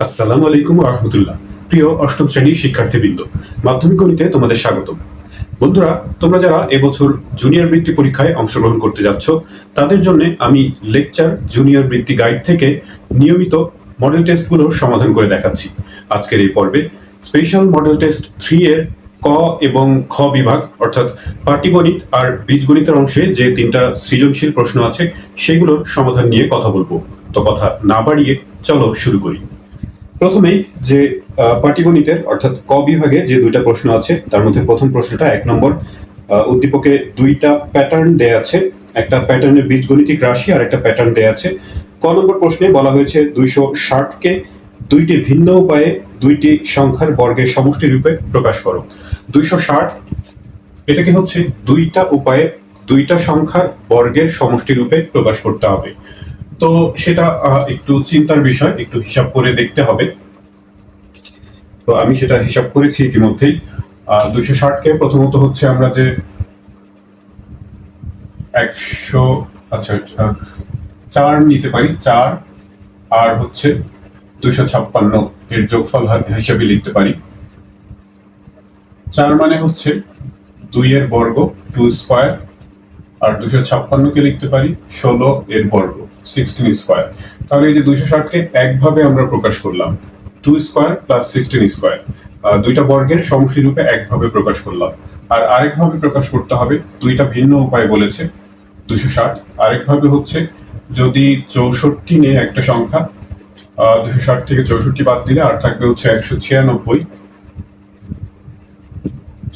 আসসালামু আলাইকুম রহমতুল্লাহ। প্রিয় অষ্টম শ্রেণীর শিক্ষার্থীবৃন্দ, মাধ্যমিক গণিতে তোমাদের স্বাগতম। বন্ধুরা, তোমরা যারা এবছর জুনিয়র বৃত্তি পরীক্ষায় অংশগ্রহণ করতে যাচ্ছ, তাদের জন্য আমি লেকচার জুনিয়র বৃত্তি গাইড থেকে নিয়মিত মডেল টেস্টগুলোর সমাধান করে দেখাচ্ছি। আজকের এই পর্বে স্পেশাল মডেল টেস্ট 3 এর ক এবং খ বিভাগ অর্থাৎ পাটিগণিত আর বীজগণিতের অংশে যে 3টা সৃজনশীল প্রশ্ন আছে সেগুলোর সমাধান নিয়ে কথা বলবো। তো কথা না বাড়িয়ে চলো শুরু করি। প্রথমেই যে পাটিগণিতের অর্থাৎ ক বিভাগে যে 2টা প্রশ্ন আছে তার মধ্যে প্রথম প্রশ্নটা 1 নম্বর উদ্দীপকে 2টা প্যাটার্ন দেয়া আছে, একটা প্যাটার্নের বীজগণিতিক রাশি আর একটা প্যাটার্ন দেয়া আছে। ক নম্বর প্রশ্নে বলা হয়েছে 260 কে 2টি ভিন্ন উপায়ে 2টি সংখ্যার বর্গের সমষ্টি রূপে প্রকাশ করো। 260 এটাকে হচ্ছে 2টা উপায়ে 2টা সংখ্যার বর্গের সমষ্টি রূপে প্রকাশ করতে হবে। তো সেটা একটু চিন্তার বিষয়, একটু হিসাব করে দেখতে হবে। তো আমি সেটা হিসাব করেছি ইতিমধ্যেই। 260 কে প্রথমত হচ্ছে আমরা যে 100 4 নিতে পারি, 4 আর হচ্ছে 256 এর যোগফল হিসাবে লিখতে পারি। 4 মানে হচ্ছে 2 এর বর্গ 2 স্কয়ার, আর 256 কে লিখতে পারি 16 এর বর্গ 16 স্কয়ার। তাহলে এই যে 260 কে একভাবে আমরা প্রকাশ করলাম, 2 স্কয়ার প্লাস 16 স্কয়ার, 2টা বর্গের সমষ্টি রূপে একভাবে প্রকাশ করলাম। আর আরেকভাবে প্রকাশ করতে হবে, 2টা ভিন্ন উপায় বলেছে 260। আরেকভাবে হচ্ছে যদি 64 নিয়ে একটা সংখ্যা, 260 থেকে 64 বাদ দিলে আর থাকবে হচ্ছে 196।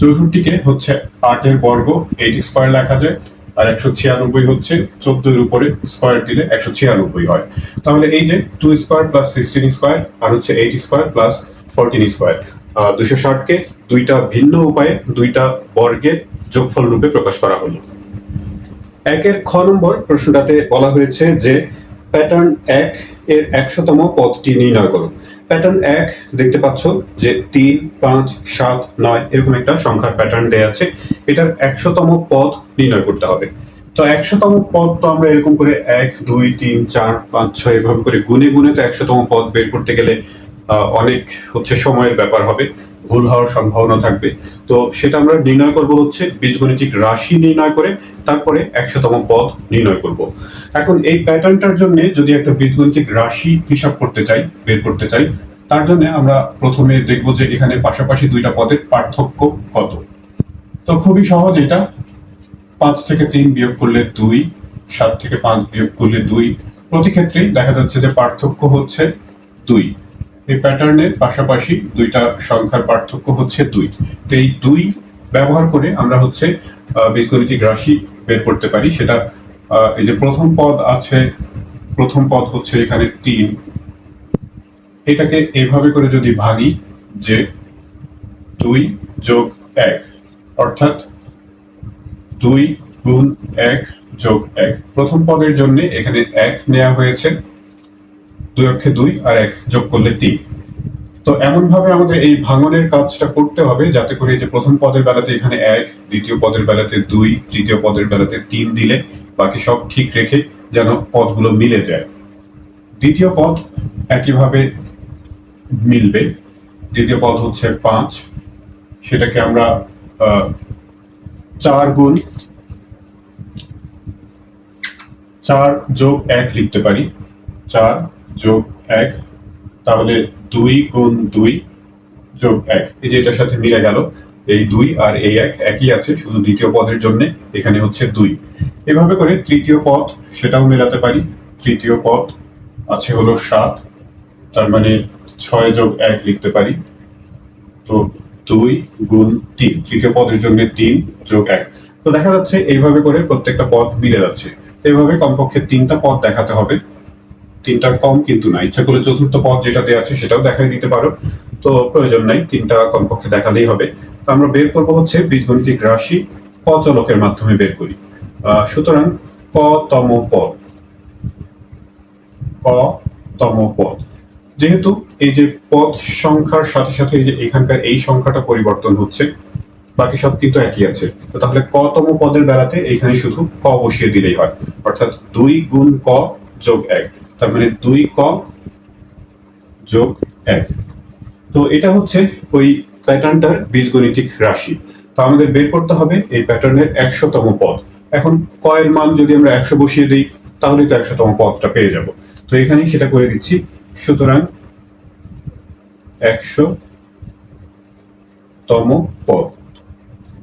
64 কে হচ্ছে 8 এর বর্গ 8 স্কয়ার লেখা যায়, আর 196 হচ্ছে 14 এর উপরে স্কয়ার দিলে 196 হয়। তাহলে এই যে 2 স্কয়ার প্লাস 16 স্কয়ার আর হচ্ছে 8 স্কয়ার প্লাস 14 স্কয়ার, 260 কে 2টা ভিন্ন উপায়ে 2টা বর্গের যোগফল রূপে প্রকাশ করা হলো। 1 এর খ নম্বর প্রশ্নটাতে বলা হয়েছে যে প্যাটার্ন 1 এর 100তম পদটি নির্ণয় করো। প্যাটার্ন 1 দেখতে পাচ্ছ যে 3, 5, 7, 9 এরকম একটা সংখ্যার প্যাটার্ন দেয়া আছে। এটার 100তম পদ নির্ণয় করতে হবে। তো 100তম পদ তো আমরা এরকম করে 1, 2, 3, 4, 5, 6 এভাবে করে গুনে গুনে তো 100তম পদ বের করতে গেলে অনেক হচ্ছে সময়ের ব্যাপার হবে, ভুল হওয়ার সম্ভাবনা থাকবে। তো সেটা আমরা নির্ণয় করব হচ্ছে বীজগণিতিক রাশি নির্ণয় করে, তারপরে 100তম পদ নির্ণয় করব। এখন এই প্যাটার্নটার জন্য যদি একটা বীজগণিতিক রাশি হিসাব করতে চাই, বের করতে চাই, তার জন্য আমরা প্রথমে দেখব যে এখানে পাশাপাশি 2টা পদের পার্থক্য কত। তো খুবই সহজ এটা, 5 থেকে 3 বিয়োগ করলে 2, 7 থেকে 5 বিয়োগ করলে 2। প্রতি ক্ষেত্রেই দেখা যাচ্ছে যে পার্থক্য হচ্ছে 2। এই প্যাটার্নের পাশাপাশি 2টা সংখ্যার পার্থক্য হচ্ছে 2। তো এই 2 ব্যবহার করে আমরা হচ্ছে বীজগণিতিক রাশি বের করতে পারি। সেটা এই যে প্রথম পদ আছে, প্রথম পদ হচ্ছে এখানে 3, এটাকে এইভাবে করে যদি ভাঙি যে 2 যোগ 1 অর্থাৎ 2 গুণ 1 যোগ 1। প্রথম পদের জন্য এখানে 1 নেওয়া হয়েছে, 2 অক্ষে 2 আর 1 যোগ করলে 3। তো এমন ভাবে আমাদের এই ভাঙনের কাজটা করতে হবে যাতে করে যে প্রথম পদের বেলাতে এখানে 1, দ্বিতীয় পদের বেলাতে 2, তৃতীয় পদের বেলাতে 3 দিলে বাকি সব ঠিক রেখে যেন পদগুলো মিলে যায়। দ্বিতীয় পদ একইভাবে মিলবে। দ্বিতীয় পদ হচ্ছে 5, সেটাকে আমরা 4 যোগ 1 লিখতে পারি, 4 যোগ 1, তাহলে 2 গুণ 2 যোগ 1। এই যে এটার সাথে মিলে গেল, এই 2 আর এই 1 একই আছে, শুধু দ্বিতীয় পদের জন্য এখানে হচ্ছে 2। এভাবে করে তৃতীয় পদ সেটাও মেলাতে পারি। তৃতীয় পদ আছে হলো 7, তার মানে 6 যোগ 1 লিখতে পারি। তো 2 গুণ 3, তৃতীয় পদের জন্য 3 যোগ 1। তো দেখা যাচ্ছে এইভাবে করে প্রত্যেকটা পদ মিলে যাচ্ছে। এইভাবে কমপক্ষে 3টা পদ দেখাতে হবে, 3টার কম কিন্তু না। ইচ্ছা করে চতুর্থ পদ যেটা দেওয়া আছে সেটাও দেখাই দিতে পারো, তো প্রয়োজন নাই, 3টা কমপক্ষে দেখালেই হবে। তো আমরা বের করব হচ্ছে বীজগণিতিক রাশি ক চলকের মাধ্যমে বের করি। সুতরাং কতম পদ, কতম পদ, যেহেতু এই যে পদ সংখ্যার সাথে সাথে এই যে এখানকার এই সংখ্যাটা পরিবর্তন হচ্ছে, বাকি সব কিন্তু একই আছে। তো তাহলে কতম পদের বেলাতে এখানে শুধু ক বসিয়ে দিলেই হয়, অর্থাৎ 2 গুণ ক যোগ 1, তার মানে 2 ক যোগ 1। তো এটা হচ্ছে ওই প্যাটার্নটার বীজগণিতিক রাশি। তো আমাদের বের করতে হবে এই প্যাটার্নের 100তম পদ। এখন কয়ের মান যদি আমরা 100 বসিয়ে দিই তাহলে তো 100তম পদটা পেয়ে যাব। তো এখানেই সেটা করে দিচ্ছি। সুতরাং 100তম পদ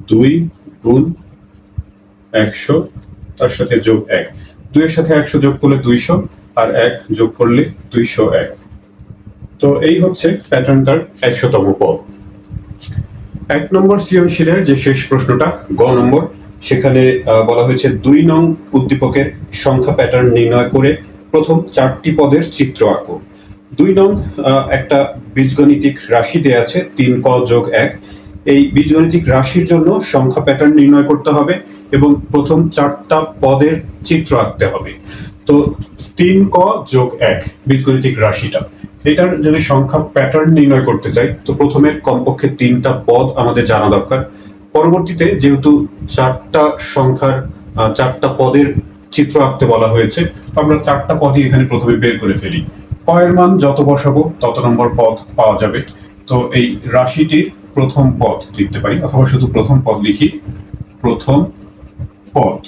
2 গুণ 100 তার সাথে যোগ 1, 2 এর সাথে 100 যোগ করলে 200 আর 1 যোগ করলে 201। তো এই হচ্ছে প্যাটার্নটার 100তম পদ। 1 নম্বর সৃজনশীলের যে শেষ প্রশ্নটা গ নম্বর, সেখানে বলা হয়েছে 2 নং উদ্দীপকের সংখ্যা প্যাটার্ন নির্ণয় করে প্রথম 4টি পদের চিত্র আঁকো। 2 নং একটা বীজগণিতিক রাশি দেয়া আছে 3 ক যোগ 1। এই বীজগণিতিক রাশির জন্য সংখ্যা প্যাটার্ন নির্ণয় করতে হবে এবং প্রথম 4টা পদের চিত্র আঁকতে হবে। তো 3 ক যোগ 1 বীজগণিতিক রাশিটা, এটার যদি সংখ্যা প্যাটার্ন নির্ণয় করতে চাই তো প্রথমে কমপক্ষে 3টা পদ আমাদের জানা দরকার। পরবর্তীতে যেহেতু 4টা সংখ্যার 4টা পদের চিত্র আঁকতে বলা হয়েছে, আমরা 4টা পদই এখানে প্রথমে বের করে ফেলি। ক এর মান যত বসাবো তত নম্বর পদ পাওয়া যাবে। তো এই রাশিটির প্রথম পদ লিখতে পারি, অথবা শুধু প্রথম পদ লিখি, প্রথম পদ।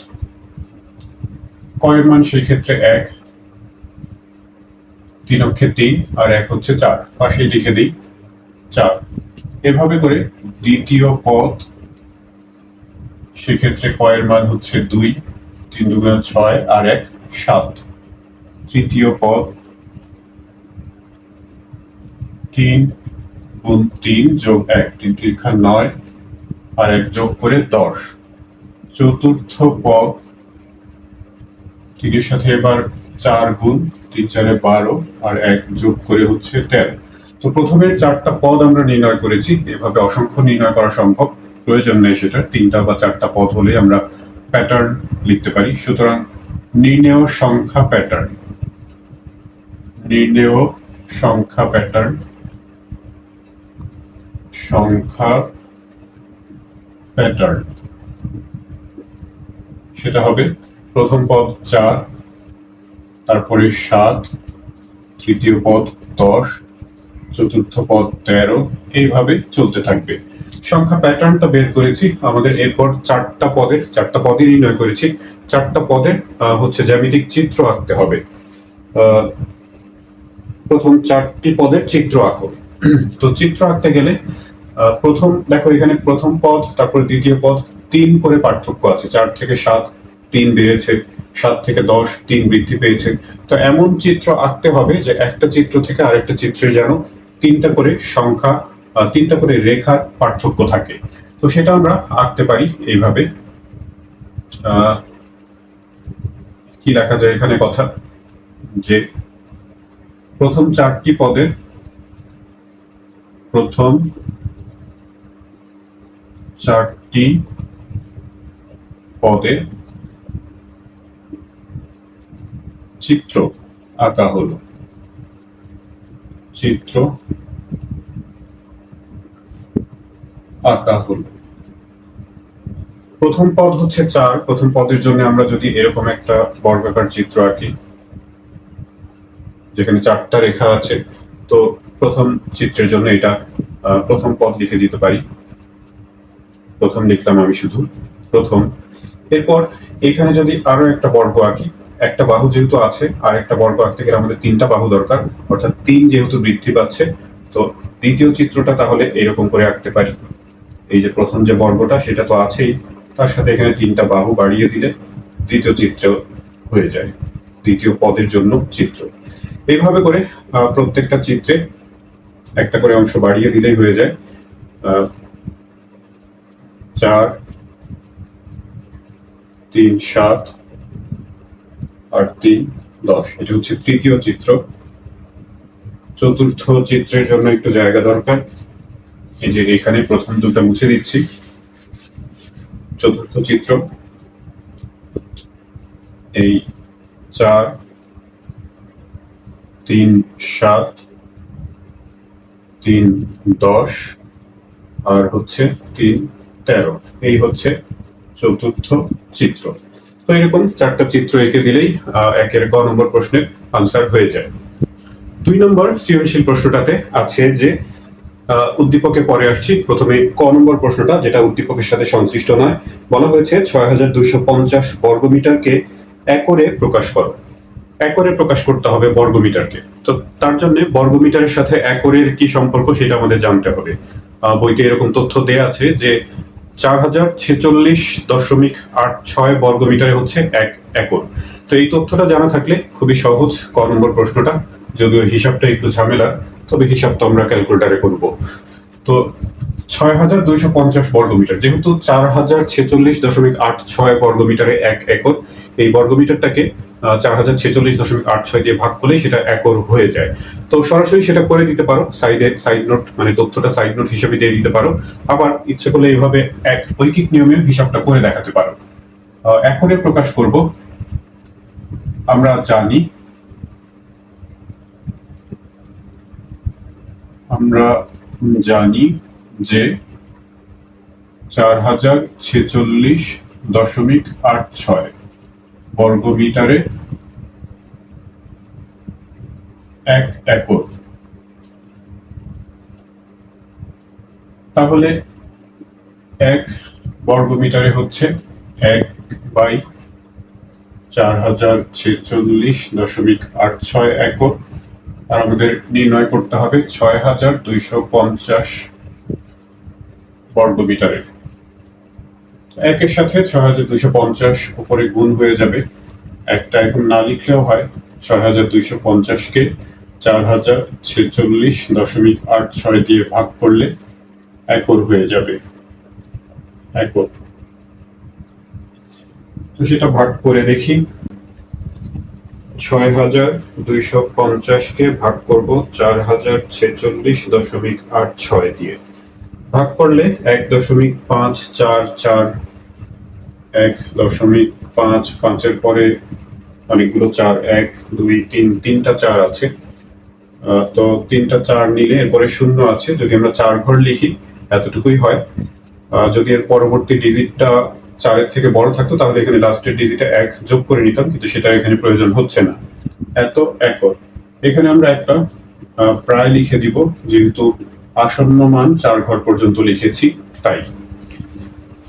ক এর মান সেই ক্ষেত্রে 1, 3 অক্ষে 3 আর 1 হচ্ছে 4, পাশে লিখে দিই 4। এভাবে করে দ্বিতীয় পদ, সেক্ষেত্রে ক এর মান হচ্ছে 2, 3 দুগুণে 6 আর 1 7। তৃতীয় পদ 3 গুণ 3 যোগ 1, 3 3 9 আর 1 যোগ করে 10। চতুর্থ পদ 3 এর সাথে এবার 4 গুণ 3 4 12 আর 1 যোগ করে হচ্ছে 13। তো প্রথমের 4টা পদ আমরা নির্ণয় করেছি। এভাবে অসংখ্য নির্ণয় করা সম্ভব, প্রয়োজন নেই সেটা। 3টা বা 4টা পদ হলে আমরা প্যাটার্ন লিখতে পারি। সুতরাং নির্ণেয় সংখ্যা প্যাটার্ন, নির্ণেয় সংখ্যা প্যাটার্ন, সংখ্যা প্যাটার্ন সেটা হবে প্রথম পদ 4, তারপরে 7, তৃতীয় পদ 10, চতুর্থ পদ 13, এইভাবে চলতে থাকবে। সংখ্যা প্যাটার্নটা বের করেছি। আমাদের এরপর 4টা পদই নির্ণয় করেছি। 4টা পদের হচ্ছে জ্যামিতিক চিত্র আঁকতে হবে। প্রথম 4টি পদের চিত্র আঁকো। তো চিত্র আঁকতে গেলে প্রথম দেখো এখানে প্রথম পদ, তারপর দ্বিতীয় পদ 3 করে পার্থক্য আছে। 4 থেকে 7 3 বেড়েছে, 7 থেকে 10 3 বৃদ্ধি পেয়েছে। তো এমন চিত্র আঁকতে হবে যে একটা চিত্র থেকে আরেকটা চিত্রে যেন 3টা করে সংখ্যা, 3টা করে রেখার পার্থক্য থাকে। তো সেটা আমরা আঁকতে পারি এইভাবে। কি লেখা যায় এখানে কথা, যে প্রথম 4টি পদের, প্রথম 4টি পদের চিত্র আঁকা হলো। চিত্র আঁকা হলো। প্রথম পদ হচ্ছে 4। প্রথম পদের জন্য আমরা যদি এরকম একটা বর্গাকার চিত্র আঁকি যেখানে 4টা রেখা আছে, তো প্রথম চিত্রের জন্য এটা প্রথম পদ লিখে দিতে পারি। প্রথম লিখলাম আমি শুধু প্রথম। এরপর এখানে যদি আরো একটা বর্গ আঁকি, একটা বাহু যেহেতু আছে আর একটা বর্গ আঁকতে গেলে আমাদের 3টা বাহু দরকার, অর্থাৎ 3 যেহেতু বৃদ্ধি পাচ্ছে, তো দ্বিতীয় চিত্রটা তাহলে এরকম করে আঁকতে পারি। এই যে প্রথম যে বর্গটা সেটা তো আছেই, তার সাথে এখানে 3টা বাহু বাড়িয়ে দিলে দ্বিতীয় চিত্র হয়ে যায়, দ্বিতীয় পদের জন্য চিত্র। এইভাবে করে প্রত্যেকটা চিত্রে একটা করে অংশ বাড়িয়ে দিলেই হয়ে যায়। 4 3 7 আর 3 10, এটা হচ্ছে তৃতীয় চিত্র। চতুর্থ চিত্রের জন্য একটু জায়গা দরকার, এই যে এখানে প্রথম দুটো মুছে দিচ্ছি। চতুর্থ চিত্র এই 4 3 7 3 10 আর হচ্ছে 3 13, এই হচ্ছে চতুর্থ চিত্র। তো এরকম 4টা চিত্র এঁকে দিলেই 1 এর ক নম্বর প্রশ্নের আনসার হয়ে যায়। 2 নম্বর সৃজনশীল প্রশ্নটাতে আছে যে উদ্দীপকের পরে আসছি। প্রথমে ক নম্বর প্রশ্নটা, যেটা উদ্দীপকের সাথে সংশ্লিষ্ট নয়, বলা হয়েছে ৬২৫০ বর্গমিটারকে একরে প্রকাশ করো। একরে প্রকাশ করতে হবে বর্গমিটারকে। তো তার জন্য বর্গমিটারের সাথে একরের কি সম্পর্ক সেটা আমাদের জানতে হবে। বইতে এরকম তথ্য দেয়া আছে যে 4046.86 বর্গমিটারে হচ্ছে 1 একর। তো এই তথ্যটা জানা থাকলে খুবই সহজ ক নম্বর প্রশ্নটা, যদিও হিসাবটা একটু ঝামেলা, তবে হিসাব তো আমরা ক্যালকুলেটারে করব। তো ৬২৫০ বর্গমিটার, যেহেতু 4046.86 বর্গমিটারে 1 একর, এই বর্গমিটারটাকে 4046.86 দিয়ে ভাগ করলে সেটা একর হয়ে যায়। তো সরাসরি সেটা করে দিতে পারো, সাইড নোট মানে তথ্যটা সাইড নোট হিসেবে দিয়ে দিতে পারো, আবার ইচ্ছে করলে এইভাবে এক ঐকিক নিয়মেও হিসাবটা করে দেখাতে পারো। একরে প্রকাশ করব, আমরা জানি যে 4046.86 বর্গমিটারে 1 একর। তাহলে 1 বর্গমিটারে হচ্ছে 1/4046.86 একর। আর আমাদের নির্ণয় করতে হবে ৬২৫০ বর্গমিটারে। একের সাথে ৬২৫০ উপরে গুণ হয়ে যাবে, একটা এখন না লিখলেও হয়। ৬২৫০কে 4046.86 দিয়ে ভাগ করলে একর হয়ে যাবে। একর। তো সেটা ভাগ করে দেখি। ৬২৫০কে ভাগ করব 4046.86 দিয়ে। ভাগ করলে ১.৫৪৪, ১.৫৫ পরে অনেকগুলো ৪, ১, ২, ৩, তিনটা ৪ আছে। তো তিনটা ৪ নিলে এরপরে শূন্য আছে, যদি আমরা ৪ ঘর লিখি এতটুকুই হয়। যদি এর পরবর্তী ডিজিটটা ৪-এর থেকে বড় থাকতো তাহলে এখানে লাস্টের ডিজিটে ১ যোগ করে নিতাম, কিন্তু সেটা এখানে প্রয়োজন হচ্ছে না। এত একর। এখানে আমরা একটা প্রায় লিখে দিব, যেহেতু আসন্ন মান ৪ ঘর পর্যন্ত লিখেছি তাই।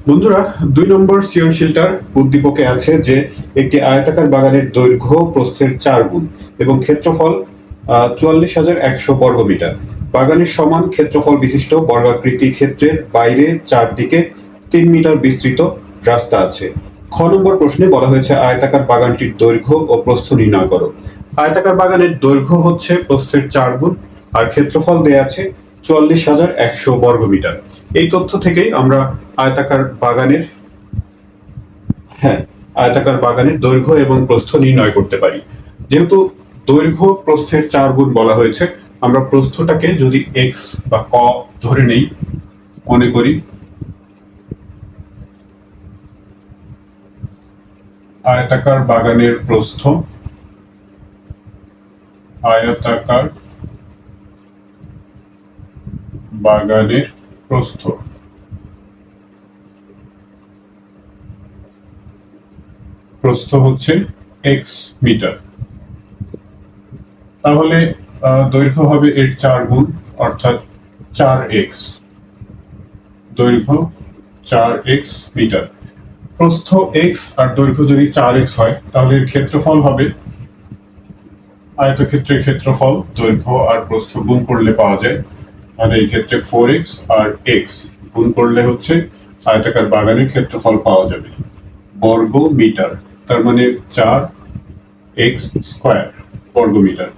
বন্ধুরা, ২ নম্বর সৃজনশীলটার উদ্দীপকে আছে যে একটি আয়তাকার বাগানের দৈর্ঘ্য প্রস্থের ৪ গুণ এবং ক্ষেত্রফল ৪৪,১০০ বর্গমিটার। বাগানের সমান ক্ষেত্রফল বিশিষ্ট বর্গাকৃতি ক্ষেত্রের বাইরে চারদিকে ৩ মিটার বিস্তৃত রাস্তা আছে। খ নম্বর প্রশ্নে বলা হয়েছে আয়তাকার বাগানটির দৈর্ঘ্য ও প্রস্থ নির্ণয় করো। আয়তাকার বাগানের দৈর্ঘ্য হচ্ছে প্রস্থের ৪ গুণ আর ক্ষেত্রফল দেয়া আছে ৪৪,১০০ বর্গমিটার। এই তথ্য থেকেই আমরা আয়তাকার বাগানের দৈর্ঘ্য এবং প্রস্থ নির্ণয় করতে পারি। যেহেতু দৈর্ঘ্য প্রস্থের ৪ গুণ বলা হয়েছে, আমরা প্রস্থটাকে যদি এক্স বা ক ধরে নেই, মনে করি আয়তাকার বাগানের প্রস্থ, আয়তাকার বাগানের প্রস্থ হচ্ছে এক্স মিটার। তাহলে দৈর্ঘ্য হবে এর ৪ গুণ, অর্থাৎ 4x। দৈর্ঘ্য 4x মিটার। প্রস্থ x আর দৈর্ঘ্য যদি 4x হয় তাহলে এর ক্ষেত্রফল হবে, আয়তক্ষেত্রের ক্ষেত্রফল দৈর্ঘ্য আর প্রস্থ গুণ করলে পাওয়া যায়। আর এই ক্ষেত্রে 4x আর x গুণ করলে হচ্ছে আয়তাকার বাগানের ক্ষেত্রফল পাওয়া যাবে বর্গ মিটার। তার মানে 4x স্কয়ার বর্গমিটার।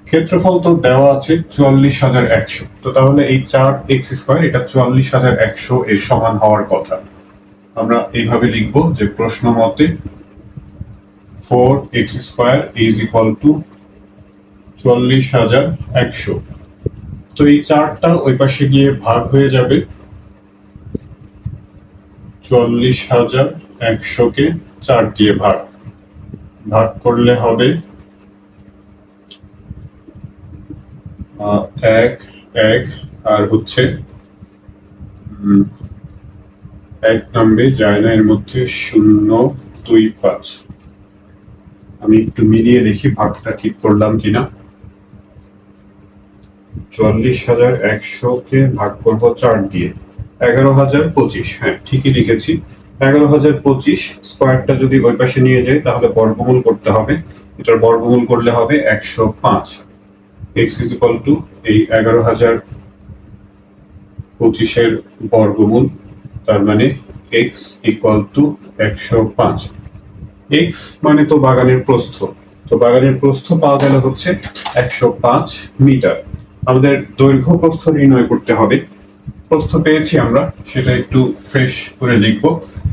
ক্ষেত্রফল তো দেওয়া আছে ৪৪,১০০। তো তাহলে এই 4x স্কয়ার এটা ৪৪,১০০ এর সমান হওয়ার কথা। আমরা এইভাবে লিখব যে প্রশ্ন মতে 4x square is equal to ৪৪,১০০। তো এই 4টা ওই পাশে গিয়ে ভাগ হয়ে যাবে, ৪৪,১০০কে 4 দিয়ে ভাগ করলে হবে ১ ১ আর হচ্ছে ১ নামবে যায় না, এর মধ্যে ০ ২ ৫। আমি একটু মিলিয়ে দেখি ভাগটা ঠিক করলাম কিনা। 44,100 কে ভাগ করব 4 দিয়ে, 11,025। হ্যাঁ, ঠিকই লিখেছি। 11,025 স্কোয়ারটা যদি ওই পাশে নিয়ে যাই তাহলে বর্গমূল করতে হবে। এটার বর্গমূল করলে হবে 105। x ইজ ইকুয়াল টু এই 11,025-এর বর্গমূল, তার মানে x ইকুয়াল টু 105। x মানে তো বাগানের প্রস্থ, তো বাগানের প্রস্থ পাওয়া গেল হচ্ছে 105 মিটার। আমাদের দৈর্ঘ্য প্রস্থ নির্ণয় করতে হবে। প্রস্থ পেয়েছি আমরা, সেটা একটু ফ্রেশ করে লিখব,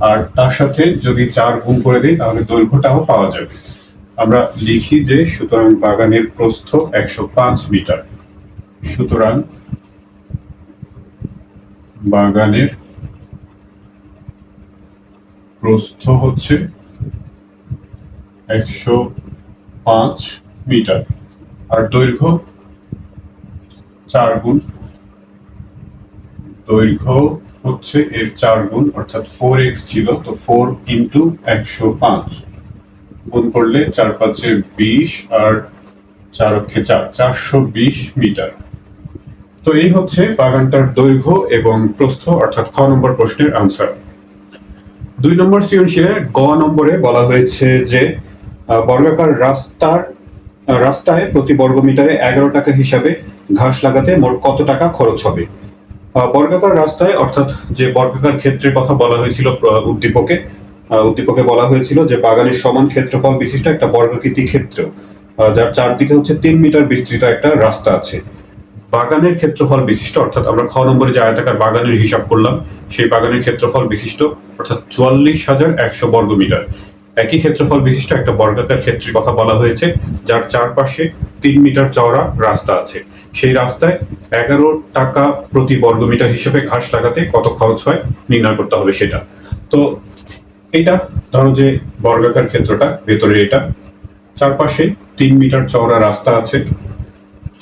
আর তার সাথে যদি 4 গুণ করে দিই তাহলে দৈর্ঘ্যটাও পাওয়া যাবে। আমরা লিখি যে সুতরাং বাগানের প্রস্থ 105 মিটার। সুতরাং বাগানের প্রস্থ হচ্ছে 105 মিটার, আর দৈর্ঘ্য 4 গুণ, দৈর্ঘ্য হচ্ছে এর 4 গুণ, অর্থাৎ 4x ছিল, তো 4 ইন্টু 105 গুণ করলে 4 5 20 আর 4 অক্ষে 4, 420 মিটার। তো এই হচ্ছে বাগানটার দৈর্ঘ্য এবং প্রস্থ, অর্থাৎ খ নম্বর প্রশ্নের আনসার। 2 নম্বর সৃজনশীলের গ নম্বরে বলা হয়েছে যে বর্গাকার রাস্তায় প্রতি বর্গমিটারে 11 টাকা হিসাবে ঘাস লাগাতে মোট কত টাকা খরচ হবে। বর্গাকার রাস্তায়, অর্থাৎ যে বর্গাকার ক্ষেত্রের কথা বলা হয়েছিল উদ্দীপকে বলা হয়েছিল যে বাগানের সমান ক্ষেত্রফল বিশিষ্ট একটা বর্গাকৃতি ক্ষেত্র, যার চারদিকে হচ্ছে 3 মিটার বিস্তৃত একটা রাস্তা আছে। বাগানের ক্ষেত্রফল বিশিষ্ট, অর্থাৎ আমরা খ নম্বরে যে আয়তাকার বাগানের হিসাব করলাম, সেই বাগানের ক্ষেত্রফল বিশিষ্ট অর্থাৎ 44,100 বর্গমিটার। একই ক্ষেত্রফল বিশিষ্ট একটা বর্গাকার ক্ষেত্রের কথা বলা হয়েছে, যার চারপাশে 3 মিটার চওড়া রাস্তা আছে। সেই রাস্তায় 11 টাকা প্রতি বর্গমিটার হিসেবে ঘাস লাগাতে কত খরচ হয় নির্ণয় করতে হবে সেটা। তো এটা ধরো যে বর্গাকার ক্ষেত্রটা, ভেতরে এটা, চারপাশে 3 মিটার চওড়া রাস্তা আছে,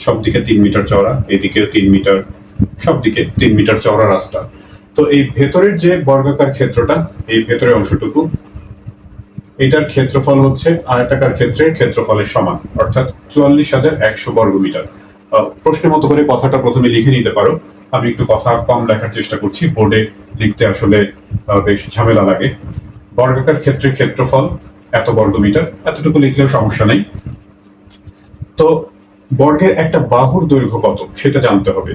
সব দিকে 3 মিটার চওড়া, এদিকেও 3 মিটার, সব দিকে 3 মিটার চওড়া রাস্তা। তো এই ভেতরের যে বর্গাকার ক্ষেত্রটা, এই ভেতরের অংশটুকু, এটার ক্ষেত্রফল হচ্ছে আয়তাকার ক্ষেত্রের ক্ষেত্রফলের সমান, অর্থাৎ 44,100 বর্গমিটার। প্রশ্নের মতো করে কথাটা প্রথমে লিখে নিতে পারো। আমি একটু কথা কম লেখার চেষ্টা করছি, বোর্ডে লিখতে আসলে বেশ ঝামেলা লাগে। বর্গাকার ক্ষেত্রের ক্ষেত্রফল এত বর্গমিটার, এতটুকু লিখলেও সমস্যা নেই। তো বর্গের একটা বাহুর দৈর্ঘ্য কত সেটা জানতে হবে।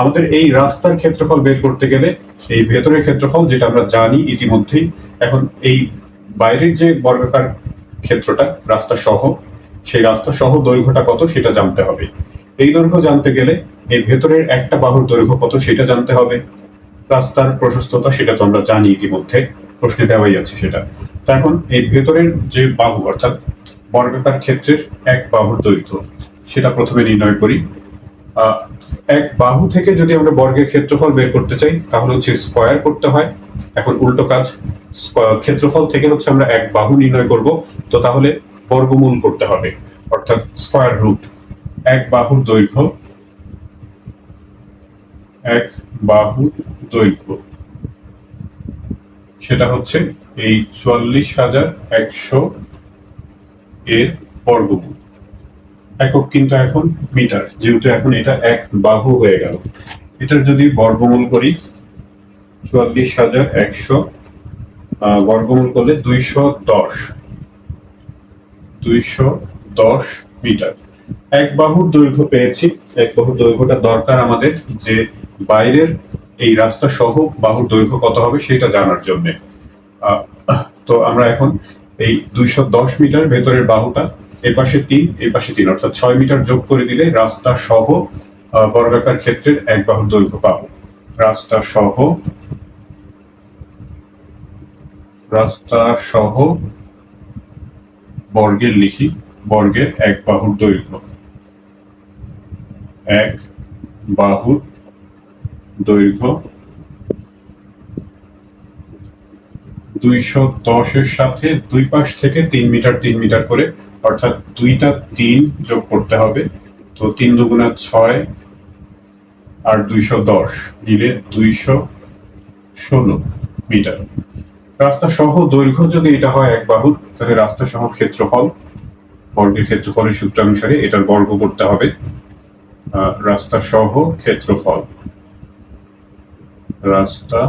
আমাদের এই রাস্তার ক্ষেত্রফল বের করতে গেলে এই ভেতরের ক্ষেত্রফল, যেটা আমরা জানি ইতিমধ্যেই, এখন এই বাইরের যে বর্গাকার ক্ষেত্রটা রাস্তা সহ, সেই রাস্তা সহ দৈর্ঘ্যটা কত সেটা জানতে হবে। এই দৈর্ঘ্য জানতে গেলে এই ভেতরের একটা বাহুর দৈর্ঘ্য কত সেটা জানতে হবে। রাস্তার প্রশস্ততা সেটা তো আমরা জানি ইতিমধ্যে, প্রশ্নে দেওয়াই আছে সেটা। তো এখন এই ভেতরের যে বাহু, অর্থাৎ বর্গাকার ক্ষেত্রের এক বাহুর দৈর্ঘ্য, সেটা প্রথমে নির্ণয় করি। এক বাহু থেকে যদি আমরা বর্গের ক্ষেত্রফল বের করতে চাই তাহলে হচ্ছে স্কয়ার করতে হয়। এখন উল্টো কাজ, ক্ষেত্রফল থেকে হচ্ছে আমরা এক বাহু নির্ণয় করব, তো তাহলে বর্গমূল করতে হবে, অর্থাৎ স্কয়ার রুট। এক বাহুর দৈর্ঘ্য, এক বাহুর দৈর্ঘ্য সেটা হচ্ছে এই 44,100 এর বর্গমূল। একক কিন্তু এখন মিটার, যেহেতু এখন এটা এক বাহু হয়ে গেল। এটার যদি বর্গমূল করি, 44,100 বর্গমূল করলে 210 মিটার। এক বাহুর দৈর্ঘ্য পেয়েছি। এক বাহুর দৈর্ঘ্যটা দরকার আমাদের যে বাইরের এই রাস্তা সহ বাহুর দৈর্ঘ্য কত হবে সেটা জানার জন্য। তো আমরা এখন এই 210 মিটার ভেতরের বাহুটা, এর পাশে 3, এর পাশে 3, অর্থাৎ 6 মিটার যোগ করে দিলে রাস্তা সহ বর্গাকার ক্ষেত্রের এক বাহুর দৈর্ঘ্য পাবো। রাস্তা সহ বর্গের লিখি, বর্গের এক বাহুর দৈর্ঘ্য, এক বাহুর দৈর্ঘ্য 210 এর সাথে দুই পাশ থেকে 3 মিটার 3 মিটার করে, অর্থাৎ দুইটা 3 যোগ করতে হবে। তো 3 দুগুণা 6 আর 210 মিলে 216 মিটার। রাস্তা সহ দৈর্ঘ্য যদি এটা হয় এক বাহুর, তাহলে রাস্তা সহ ক্ষেত্রফল, বর্গের ক্ষেত্রফলের সূত্রানুসারে এটার বর্গ করতে হবে। রাস্তা সহ ক্ষেত্রফল, রাস্তা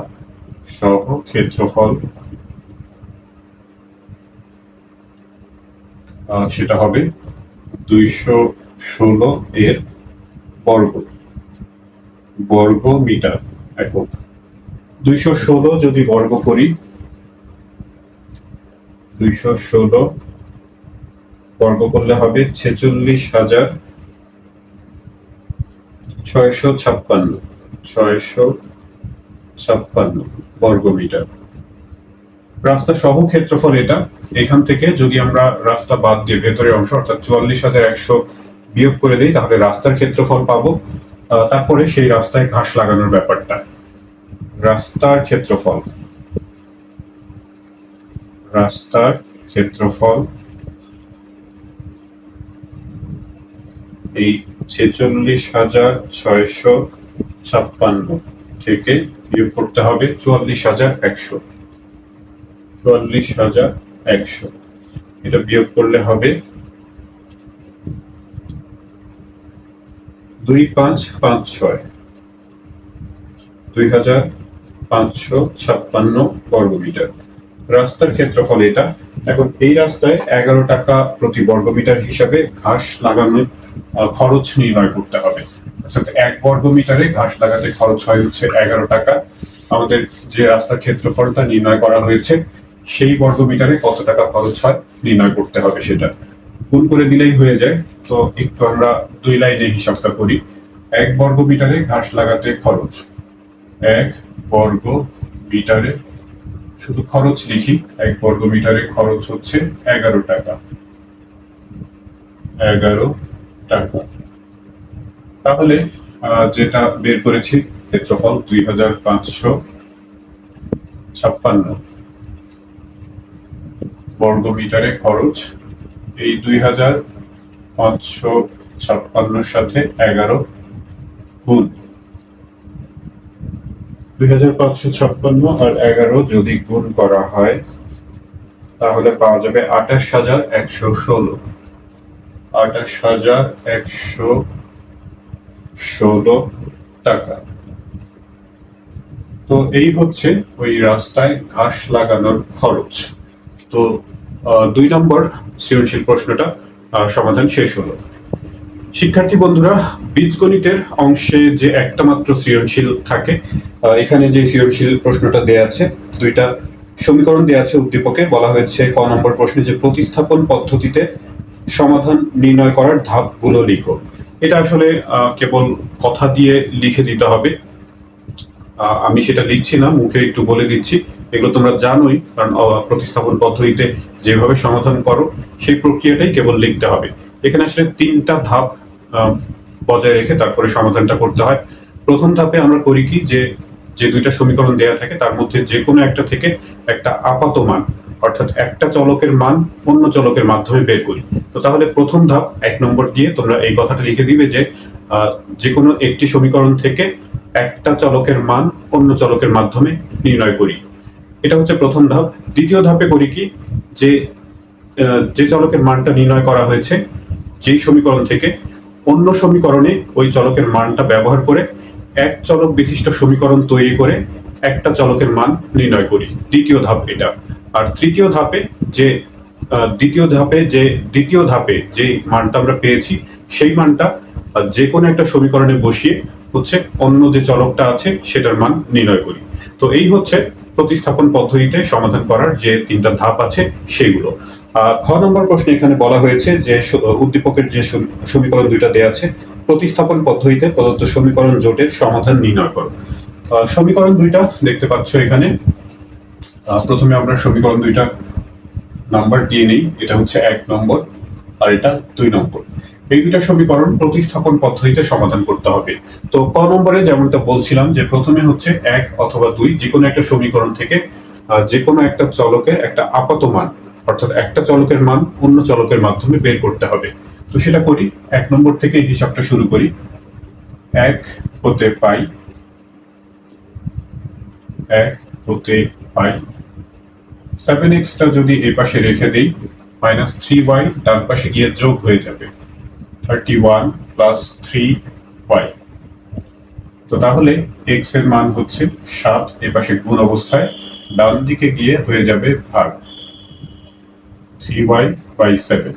সহ ক্ষেত্রফল সেটা হবে 216 এর বর্গ মিটার একক। 216 যদি বর্গ করি, 216 বর্গ করলে হবে 46,656 বর্গ মিটার। রাস্তা সহ ক্ষেত্রফল এটা। এখান থেকে যদি আমরা রাস্তা বাদ দিয়ে ভেতরের অংশ অর্থাৎ 44,100 বিয়োগ করে দিই তাহলে রাস্তার ক্ষেত্রফল পাবো। তারপরে সেই রাস্তায় ঘাস লাগানোর ব্যাপারটা, রাস্তার ক্ষেত্রফল এই 46,656 থেকে বিয়োগ করতে হবে 44,100। এটা বিয়োগ করলে হবে 2,556 বর্গ মিটার রাস্তার ক্ষেত্রফল এটা। এখন এই রাস্তায় 11 টাকা প্রতি বর্গ মিটার হিসাবে ঘাস লাগানোর খরচ নির্ণয় করতে হবে। অর্থাৎ 1 বর্গ মিটারে ঘাস লাগাতে খরচ হয় হচ্ছে 11 টাকা। আমাদের যে রাস্তার ক্ষেত্রফলটা নির্ণয় করা হয়েছে সেই বর্গ মিটারে কত টাকা খরচ হয় নির্ণয় করতে হবে, সেটা গুণ করে দিলেই হয়ে যায়। তো একটু আমরা 2 লাইনে হিসাবটা করি। 1 বর্গ মিটারে ঘাস লাগাতে খরচ, 1 বর্গ মিটারে শুধু খরচ লিখি, 1 বর্গ মিটারে খরচ হচ্ছে 11 টাকা। তাহলে যেটা বের করেছি ক্ষেত্রফল 2,556 বর্গ মিটারে খরচ, এই 2,556 সাথে 11 গুণ 2,556 আর 11 যদি গুণ করা হয় তাহলে পাওয়া যাবে 28,116। 28,116 টাকা। তো এই হচ্ছে ওই রাস্তায় ঘাস লাগানোর খরচ। তো 2 নম্বর সৃজনশীল প্রশ্নটা সমাধান শেষ হলো। শিক্ষার্থী বন্ধুরা, বীজগণিতের অংশে যে একটা মাত্র সৃজনশীল থাকে, এখানে যে সৃজনশীল প্রশ্নটা দেয়া আছে, 2টা সমীকরণ দেয়া আছে উদ্দীপকে। বলা হয়েছে ক নম্বর প্রশ্নে যে প্রতিস্থাপন পদ্ধতিতে সমাধান নির্ণয় করার ধাপগুলো লিখো। এটা আসলে কেবল কথা দিয়ে লিখে দিতে হবে। আমি সেটা লিখছি না, মুখে একটু বলে দিচ্ছি। এগুলো তোমরা জানোই, কারণ প্রতিস্থাপন পদ্ধতিতে যেভাবে সমাধান করো সেই প্রক্রিয়াটাই কেবল লিখতে হবে। এখানে আসলে 3টা ধাপ বজায় রেখে তারপরে সমাধানটা করতে হয়। প্রথম ধাপে আমরা করি কি, যে 2টা সমীকরণ দেয়া থাকে তার মধ্যে যে কোনো একটা থেকে একটা আপাত মান অর্থাৎ একটা চলকের মান অন্য চলকের মাধ্যমে বের করি। তো তাহলে প্রথম ধাপ 1 নম্বর দিয়ে তোমরা এই কথাটা লিখে দিবে যে যে কোনো একটি সমীকরণ থেকে একটা চলকের মান অন্য চলকের মাধ্যমে নির্ণয় করি। এটা হচ্ছে প্রথম ধাপ। দ্বিতীয় ধাপে করি কি, যে চলকের মানটা নির্ণয় করা হয়েছে যেই সমীকরণ থেকে, অন্য সমীকরণে ওই চলকের মানটা ব্যবহার করে এক চলক বিশিষ্ট সমীকরণ তৈরি করে একটা চলকের মান নির্ণয় করি। দ্বিতীয় ধাপ এটা। আর তৃতীয় ধাপে যে দ্বিতীয় ধাপে যে মানটা আমরা পেয়েছি সেই মানটা যে কোনো একটা সমীকরণে বসিয়ে হচ্ছে অন্য যে চলকটা আছে সেটার মান নির্ণয় করি। তো এই হচ্ছে প্রতিস্থাপন পদ্ধতিতে সমাধান করার যে 3টা ধাপ আছে সেইগুলো। খ নম্বর প্রশ্নে এখানে বলা হয়েছে যে উদ্দীপকের যে সমীকরণ 2টা দেয়া আছে, প্রতিস্থাপন পদ্ধতিতে প্রদত্ত সমীকরণ জোটের সমাধান নির্ণয় করো। সমীকরণ 2টা দেখতে পাচ্ছ এখানে। প্রথমে আমরা সমীকরণ 2টা নাম্বার দিয়ে নেই। এটা হচ্ছে 1 নম্বর আর এটা 2 নম্বর। এই 2টা সমীকরণ প্রতিস্থাপন পদ্ধতিতে সমাধান করতে হবে। তো ক নম্বরে যেমনটা বলছিলাম যে প্রথমে হচ্ছে 1 অথবা 2 যে কোনো একটা সমীকরণ থেকে যে কোনো একটা চলকের একটা আপাত মান অর্থাৎ একটা চলকের মান অন্য চলকের মাধ্যমে বের করতে হবে। তো সেটা করি। 1 নম্বর থেকে হিসাবটা শুরু করি। 1 হতে পাই 7x টা যদি এই পাশে রেখে দেই, -3y ডান পাশে গিয়ে যোগ হয়ে যাবে। 31 + 3 ওয়াই। তো তাহলে এক্স এর মান হচ্ছে 7, এপাশে গুণ অবস্থায়, ডান দিকে গিয়ে হয়ে যাবে ভাগ 3y/7।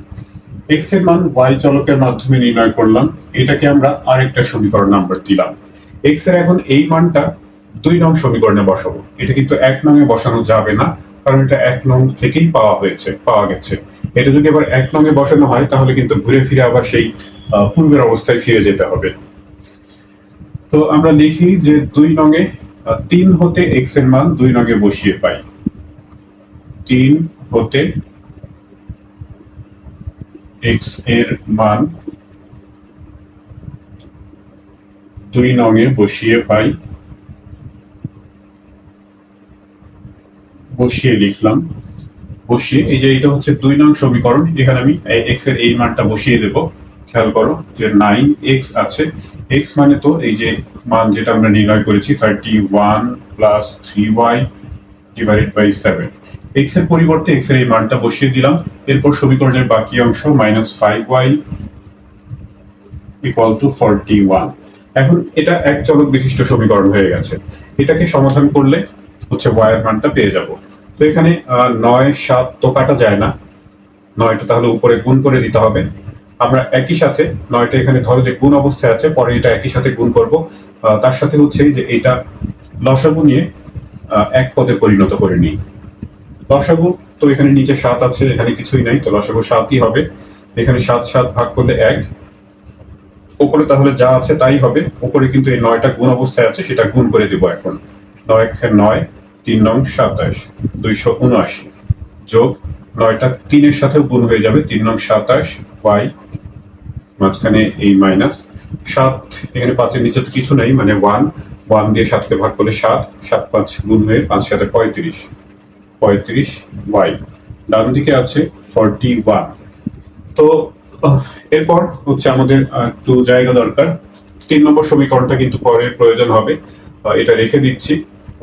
এক্স এর মান ওয়াই চলকের মাধ্যমে নির্ণয় করলাম, এটাকে আমরা আরেকটা সমীকরণ নাম্বার দিলাম। এক্স এর এখন এই মানটা 2 নং সমীকরণে বসাবো। এটা কিন্তু 1 নং এ বসানো যাবে না, কারণ এটা 1 নং থেকেই পাওয়া গেছে। এটা যদি আবার 1 নং এ বসানো হয় তাহলে কিন্তু ঘুরে ফিরে আবার সেই পূর্বের অবস্থায় ফিরে যেতে হবে। তো আমরা লিখি যে 2 নং এ 3 হতে এক্স এর মান 2 নং এ বসিয়ে পাই। 3 হতে এক্স এর মান 2 নং এ বসিয়ে পাই, বসিয়ে লিখলাম। বসিয়ে এই যে এটা হচ্ছে 2 নং সমীকরণ, এখানে আমি এক্স এর এই মানটা বসিয়ে দেব। খেয়াল করো যে 9x আছে, x মানে তো এই যে মান যেটা আমরা নির্ণয় করেছি 31 + 3y / 7। x এর পরিবর্তে x এর এই মানটা বসিয়ে দিলাম। এরপর সমীকরণের বাকি অংশ -5y = 41। এখন এটা এক চলক বিশিষ্ট সমীকরণ হয়ে গেছে। এটাকে সমাধান করলে হচ্ছে y এর মানটা পেয়ে যাব। তো এখানে 9 7 তো কাটা যায় না, 9টা তাহলে উপরে গুণ করে দিতে হবে। আমরা একই সাথে 9টা এখানে ধরো যে গুণ অবস্থায় আছে, পরে এটা একই সাথে গুণ করব। তার সাথে হচ্ছে যে এটা লসাগু নিয়ে এক পদে পরিণত করে নিই। লসাগু তো এখানে নিচে 7 আছে, এখানে কিছুই নাই, তো লসাগু 7ই হবে। এখানে 7 7 ভাগ করলে 1, উপরে তাহলে যা আছে তাই হবে। উপরে কিন্তু এই 9টা গুণ অবস্থায় আছে, সেটা গুণ করে দিব এখন। 9 9, 3 নং 27, 279 যোগ 9টা 3 এর সাথেও গুণ হয়ে যাবে, 3 নং 27 y, মাঝখানে এই মাইনাস 7, এখানে 5 এর নিচে তো কিছু নাই, মানে 1 দিয়ে 7 কে ভাগ করলে 7, 7 5 গুণ হয়ে 5 7 35 y, ডান দিকে আছে 41। তো এরপর হচ্ছে আমাদের একটু জায়গা দরকার। 3 নম্বর সমীকরণটা কিন্তু পরে প্রয়োজন হবে, এটা রেখে দিচ্ছি,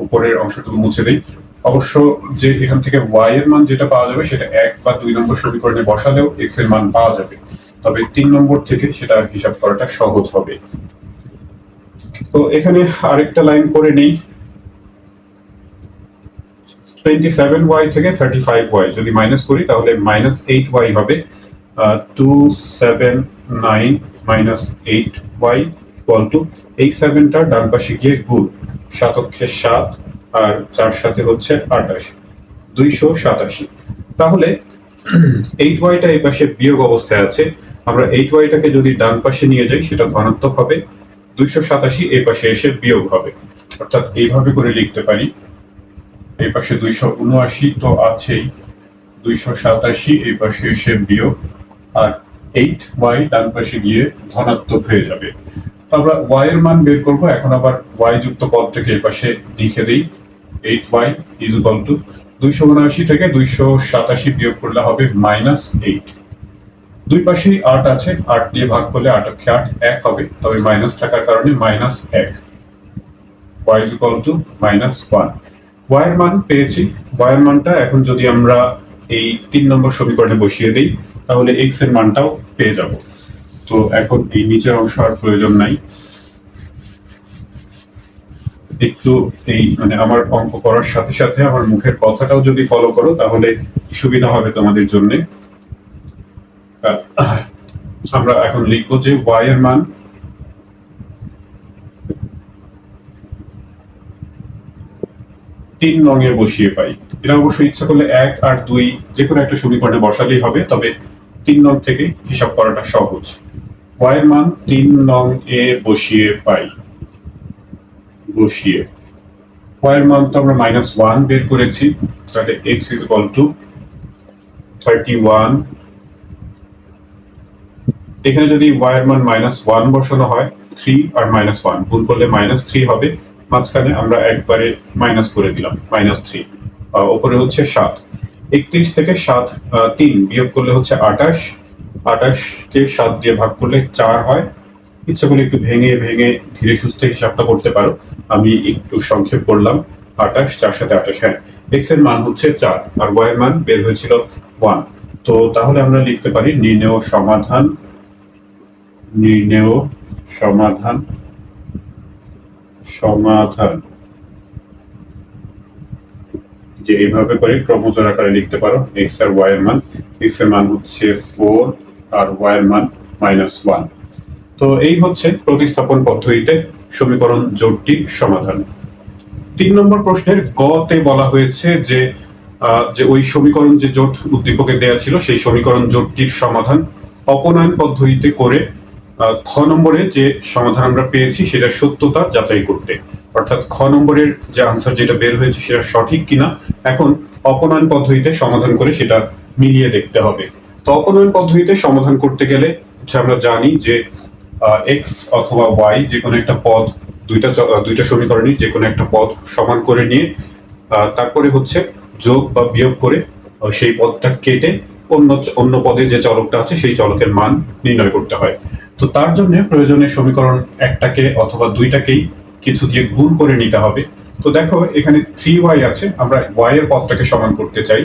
উপরের অংশটুকু মুছে দেই। অবশ্য যে এখান থেকে y এর মান যেটা পাওয়া যাবে সেটা 1 বা 2 নম্বর সমীকরণে বসালেও x এর মান পাওয়া যাবে, তবে 3 নম্বর থেকে সেটা হিসাব করাটা সহজ হবে। তো এখানে আরেকটা লাইন করে নেই। 27y থেকে 35y যদি মাইনাস করি তাহলে -8y হবে। 279 - 8y = এই 7টা ডান পাশে গিয়ে গুণ, 7 অক্ষে 7 আর 4 সাথে হচ্ছে 28, 287। তাহলে 8yটা এই পাশে বিয়োগ অবস্থায় আছে, আমরা 8yটাকে যদি ডান পাশে নিয়ে যাই সেটা ধনাত্মক হবে, 287 এই পাশে এসে বিয়োগ হবে। অর্থাৎ এইভাবে করে লিখতে পারি, এই পাশে 279 তো আছেই, 287 এই পাশে এসে বিয়োগ, আর 8y ডান পাশে গিয়ে ধনাত্মক হয়ে যাবে। তো আমরা y এর মান বের করব। এখন আবার y যুক্ত পদটাকে এই পাশে লিখে দেই, 8y = 279 থেকে 287 বিয়োগ করলে হবে -8। দুই পাশেই 8 আছে, 8 দিয়ে ভাগ করলে 8 অক্ষে 8, 1 হবে, তবে মাইনাস থাকার কারণে -1, y = -1। y এর মান পেয়েছি। y এর মানটা এখন যদি আমরা এই 3 নম্বর সমীকরণে বসিয়ে দেই তাহলে x এর মানটাও পেয়ে যাব। তো এখন এই নিচের অংশ আর প্রয়োজন নাই। একটু এই মানে আমার অঙ্ক করার সাথে সাথে আমার মুখের কথাটাও যদি ফলো করো তাহলে সুবিধা হবে তোমাদের জন্য। আমরা এখন লিখব যে y এর মান 3 নং এ বসিয়ে পাই। এটা অবশ্যই ইচ্ছা করলে 1 আর 2 যে কোনো একটা সমীকরণে বসালেই হবে, তবে 3 নং থেকে হিসাব করাটা সহজ। y এর মান 3 নং এ বসিয়ে পাই। y এর মান তো আমরা -1 বের করেছি, তাহলে x = 31। এখানে যদি y এর মান -1 বসানো হয়, 3 আর -1 গুণ করলে -3 হবে, মাঝখানে আমরা একবারে মাইনাস করে দিলাম, -3, উপরে হচ্ছে 7। 31 থেকে 3 বিয়োগ করলে হচ্ছে 28, 28 কে 7 দিয়ে ভাগ করলে 4 হয়। ইচ্ছা করলে একটু ভেঙে ভেঙে ধীরে সুস্থে হিসাবটা করতে পারো, আমি একটু সংক্ষেপ করলাম। 28, 4 সাথে 28, হ্যাঁ, x এর মান হচ্ছে 4 আর y এর মান বের হয়েছিল 1। তো তাহলে আমরা লিখতে পারি নির্ণেয় সমাধান সমাধান যে এইভাবে করে ক্রমজোড় আকারে লিখতে পারো এক্স আর ওয়াই এর মান। এক্স এর মান হচ্ছে 4 আর ওয়াই এর মান -1। তো এই হচ্ছে প্রতিস্থাপন পদ্ধতিতে সমীকরণ জোটটির সমাধান। 3 নম্বর প্রশ্নের গ তে বলা হয়েছে যে ওই সমীকরণ যে জোট উদ্দীপকে দেয়া ছিল সেই সমীকরণ জোটটির সমাধান অপনয়ন পদ্ধতিতে করে খ নম্বরে যে সমাধান আমরা পেয়েছি সেটা সত্যতা যাচাই করতে। অর্থাৎ খ নম্বরের যে আনসার যেটা বের হয়েছে সেটা সঠিক কিনা এখন অপনয়ন পদ্ধতিতে সমাধান করে সেটা মিলিয়ে দেখতে হবে। তো অপনয়ন পদ্ধতিতে সমাধান করতে গেলে আমরা জানি যে এক্স অথবা ওয়াই যে কোনো একটা পদ দুইটা সমীকরণের যে কোনো একটা পদ সমান করে নিয়ে তারপরে হচ্ছে যোগ বা বিয়োগ করে সেই পদটা কেটে অন্য পদে যে চলকটা আছে সেই চলকের মান নির্ণয় করতে হয়। তো তার জন্য প্রয়োজনীয় সমীকরণ একটাকে অথবা দুইটাকেই কিছু দিয়ে গুণ করে নিতে হবে। তো দেখো এখানে 3y আছে, আমরা y এর পদটাকে সমান করতে চাই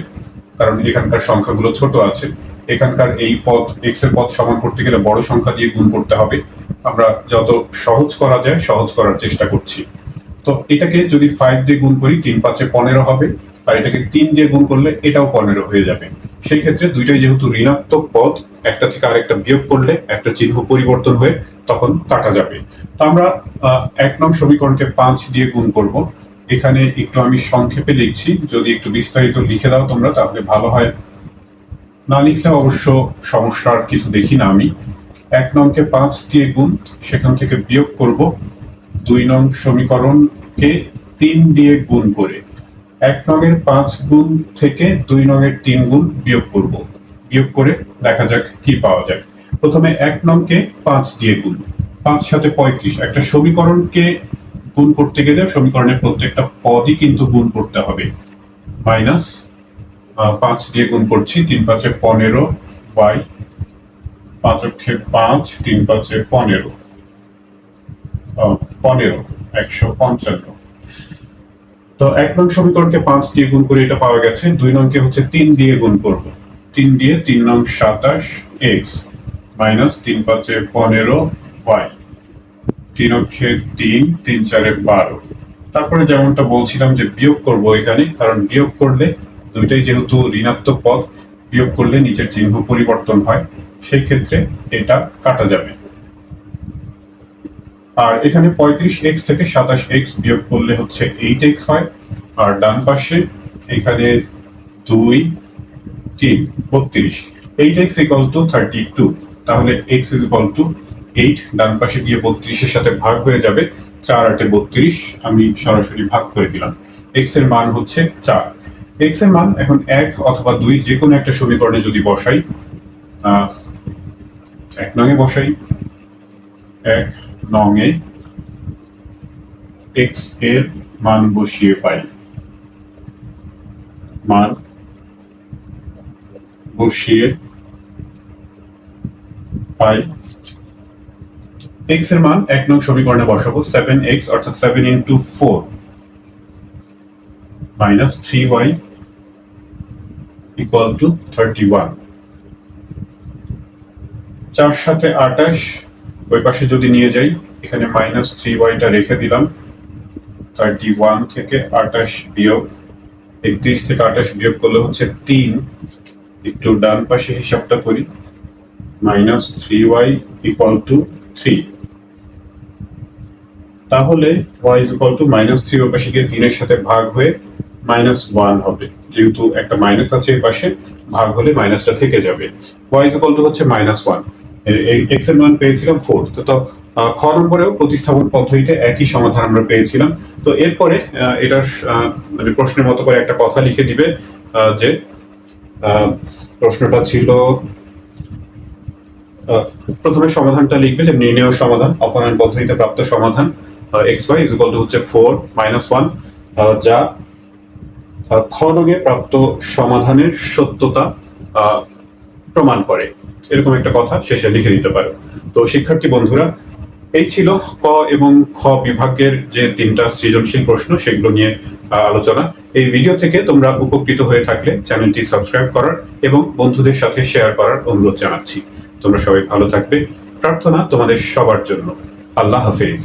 কারণ এখানকার সংখ্যাগুলো ছোট আছে। এখানকার এই পদ x এর পদ সমান করতে গেলে বড় সংখ্যা দিয়ে গুণ করতে হবে। আমরা যত সহজ করা যায় সহজ করার চেষ্টা করছি। তো এটাকে যদি 5 দিয়ে গুণ করি 3 5 15 হবে, আর এটাকে 3 দিয়ে গুণ করলে এটাও 15 হয়ে যাবে। সেই ক্ষেত্রে দুইটাই যেহেতু ঋণাত্মক পদ, একটা থেকে আরেকটা বিয়োগ করলে একটা চিহ্ন পরিবর্তন হয়ে তখন কাটা যাবে। তো আমরা 1 নং সমীকরণকে 5 দিয়ে গুণ করব। এখানে একটু আমি সংক্ষেপে লিখছি, যদি একটু বিস্তারিত লিখে দাও তোমরা তাহলে ভালো হয়। না লিখলে অবশ্য সমস্যার কিছু দেখি না আমি। 1 নংকে 5 দিয়ে গুণ, সেখান থেকে বিয়োগ করব 2 নং সমীকরণকে 3 দিয়ে গুণ করে। 1 নংয়ের 5 গুণ থেকে 2 নংয়ের 3 গুণ বিয়োগ করব। বিয়োগ করে দেখা যাক কি পাওয়া যায়। প্রথমে 1 নংকে 5 দিয়ে গুণ, 5 সাথে 35। একটা সমীকরণকে গুণ করতে গেলে সমীকরণের প্রত্যেকটা পদই কিন্তু গুণ করতে হবে। মাইনাস 5 দিয়ে গুণ করছি, 3 5 15 y, 5 অক্ষে 5, 3 5 15, 155। তো 1 নং সমীকরণকে 5 দিয়ে গুণ করে এটা পাওয়া গেছে। 2 নংকে হচ্ছে 3 দিয়ে গুণ করব। 3 দিয়ে 3 নং 27 x মাইনাস 3 5 15 y, 3 অক্ষে 3, 3 4 12। তারপরে যেমনটা বলছিলাম যে বিয়োগ করব এখানে, কারণ বিয়োগ করলে দুইটাই যেহেতু ঋণাত্মক পদ, বিয়োগ করলে নিচের চিহ্ন পরিবর্তন হয়, সেই ক্ষেত্রে এটা কাটা যাবে। আর এখানে 35x থেকে 27x বিয়োগ করলে হচ্ছে 8x হয়। আর ডান পাশে এখানে 2 3 32, 8x ইকুয়াল টু 32। তাহলে x ইকুয়াল টু 8, ডান পাশে গিয়ে 32 এর সাথে ভাগ হয়ে যাবে। 4 8 32, আমি সরাসরি ভাগ করে দিলাম। x এর মান হচ্ছে 4। x এর মান এখন 1 অথবা 2 যে কোনো একটা সমীকরণে যদি বসাই, 1 নং এ বসাই, 1 নং এ x এর মান বসিয়ে পাই, মান বসিয়ে পাই। x এর মান 1 নং সমীকরণে বসাবো, 7x অর্থাৎ 7 into 4 minus 3y equal to 31। 4 সাথে 28, ওই পাশে যদি নিয়ে যাই, এখানে মাইনাস 3y টা রেখে দিলাম। 31 থেকে 28 বিয়োগ, 31 থেকে 28 বিয়োগ করলে হচ্ছে 3। একটু ডান পাশে হিসাবটা করি, মাইনাস 3y equal to 3। তাহলে y is equal to -3 ওই পাশে গিয়ে 3 এর সাথে ভাগ হয়ে -1 হবে। যেহেতু একটা মাইনাস আছে এই পাশে, ভাগ হলে মাইনাসটা থেকে যাবে। y is equal to হচ্ছে -1। এই x এর মান পেয়েছিলাম 4। তো খ নম্বরেও প্রতিস্থাপন পদ্ধতিতে একই সমাধান আমরা পেয়েছিলাম। তো এরপরে এটার মানে প্রশ্নের মতো করে একটা কথা লিখে দিবে যে প্রশ্নটা ছিল, প্রথমে সমাধানটা লিখবে যে নির্ণেয় সমাধান, অপনয়ন পদ্ধতিতে প্রাপ্ত সমাধান xy is equal to হচ্ছে 4 -1, যা খ নগে প্রাপ্ত সমাধানের সত্যতা প্রমাণ করে। এরকম একটা কথা শেষে লিখে দিতে পারো। তো শিক্ষার্থী বন্ধুরা, এই ছিল ক এবং খ বিভাগের যে 3টা সৃজনশীল প্রশ্ন সেগুলো নিয়ে আলোচনা। এই ভিডিও থেকে তোমরা উপকৃত হয়ে থাকলে চ্যানেলটি সাবস্ক্রাইব করার এবং বন্ধুদের সাথে শেয়ার করার অনুরোধ জানাচ্ছি। তোমরা সবাই ভালো থাকবে, প্রার্থনা তোমাদের সবার জন্য। আল্লাহ হাফেজ।